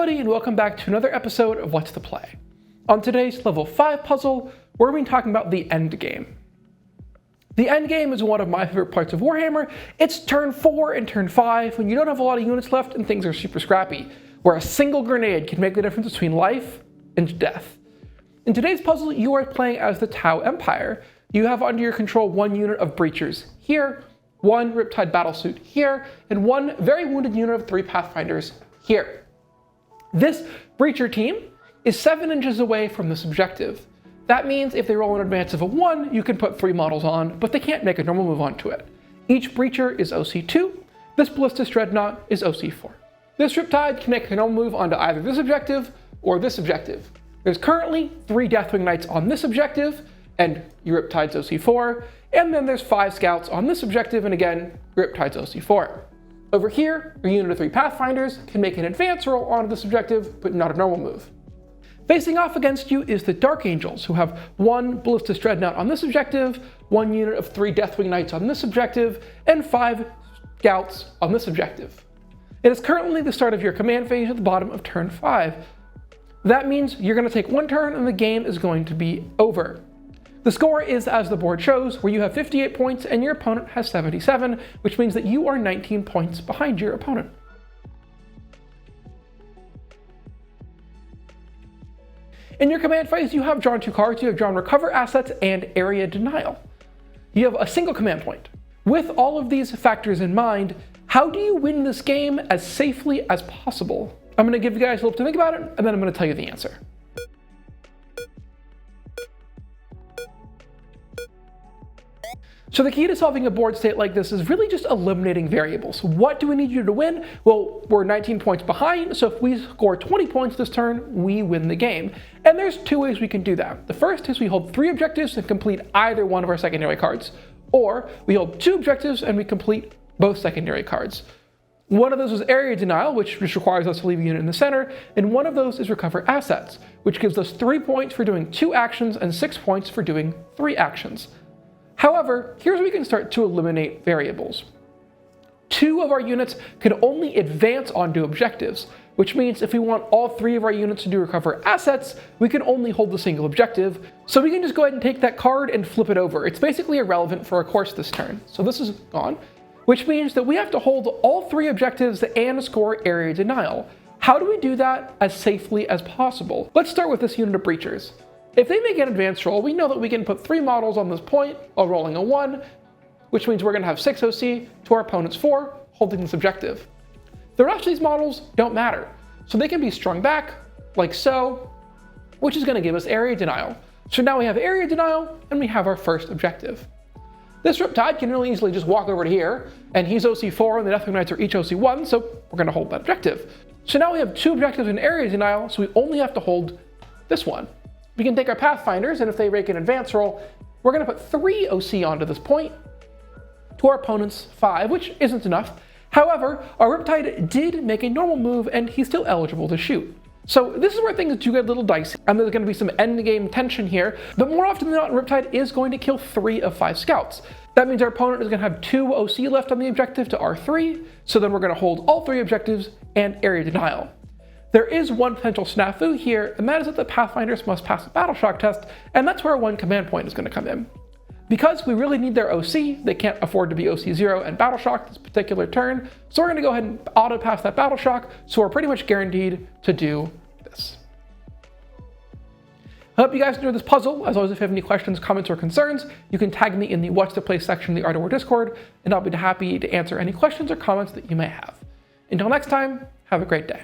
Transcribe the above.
everybody, and welcome back to another episode of What's the Play. On today's level 5 puzzle, we're going to be talking about the end game. The end game is one of my favorite parts of Warhammer. It's turn 4 and turn 5 when you don't have a lot of units left and things are super scrappy, where a single grenade can make the difference between life and death. In today's puzzle, you are playing as the Tau Empire. You have under your control one unit of Breachers here, one Riptide Battlesuit here, and one very wounded unit of 3 Pathfinders here. This Breacher team is 7 inches away from this objective. That means if they roll an advance of a 1, you can put 3 models on, but they can't make a normal move onto it. Each Breacher is OC2, this Ballistic Dreadnought is OC4. This Riptide can make a normal move onto either this objective or this objective. There's currently 3 Deathwing Knights on this objective, and your Riptide's OC4, and then there's 5 Scouts on this objective, and again, Riptide's OC4. Over here, your unit of 3 Pathfinders can make an advance roll onto this objective, but not a normal move. Facing off against you is the Dark Angels, who have 1 Ballistic Dreadnought on this objective, 1 unit of 3 Deathwing Knights on this objective, and 5 Scouts on this objective. It is currently the start of your command phase at the bottom of turn 5. That means you're going to take 1 turn and the game is going to be over. The score is as the board shows, where you have 58 points and your opponent has 77, which means that you are 19 points behind your opponent. In your command phase, you have drawn 2 cards. You have drawn Recover Assets and Area Denial. You have a single command point. With all of these factors in mind, how do you win this game as safely as possible? I'm going to give you guys a little to think about it, and then I'm going to tell you the answer. So the key to solving a board state like this is really just eliminating variables. What do we need you to win? Well, we're 19 points behind, so if we score 20 points this turn, we win the game. And there's 2 ways we can do that. The first is we hold 3 objectives and complete either one of our secondary cards, or we hold 2 objectives and we complete both secondary cards. One of those is Area Denial, which just requires us to leave a unit in the center, and one of those is Recover Assets, which gives us 3 points for doing 2 actions and 6 points for doing 3 actions. However, here's where we can start to eliminate variables. 2 of our units can only advance onto objectives, which means if we want all 3 of our units to do Recover Assets, we can only hold the single objective, so we can just go ahead and take that card and flip it over. It's basically irrelevant for our course this turn, so this is gone, which means that we have to hold all 3 objectives and score Area Denial. How do we do that as safely as possible? Let's start with this unit of Breachers. If they make an advance roll, we know that we can put 3 models on this point while rolling a 1, which means we're going to have 6 OC to our opponent's 4, holding this objective. The rest of these models don't matter, so they can be strung back, like so, which is going to give us Area Denial. So now we have Area Denial, and we have our first objective. This Riptide can really easily just walk over to here, and he's OC4 and the Deathwing Knights are each OC1, so we're going to hold that objective. So now we have 2 objectives in Area Denial, so we only have to hold this one. We can take our Pathfinders, and if they make an advance roll, we're going to put 3 OC onto this point to our opponent's 5, which isn't enough. However, our Riptide did make a normal move, and he's still eligible to shoot. So this is where things do get a little dicey, and there's going to be some endgame tension here, but more often than not, Riptide is going to kill 3 of 5 Scouts. That means our opponent is going to have 2 OC left on the objective to R3, so then we're going to hold all 3 objectives and Area Denial. There is one potential snafu here, and that is that the Pathfinders must pass a Battle Shock test, and that's where 1 command point is going to come in. Because we really need their OC, they can't afford to be OC0 and Battle Shock this particular turn, so we're going to go ahead and auto-pass that Battle Shock, so we're pretty much guaranteed to do this. I hope you guys enjoyed this puzzle. As always, if you have any questions, comments, or concerns, you can tag me in the What's the Play section of the Art of War Discord, and I'll be happy to answer any questions or comments that you may have. Until next time, have a great day.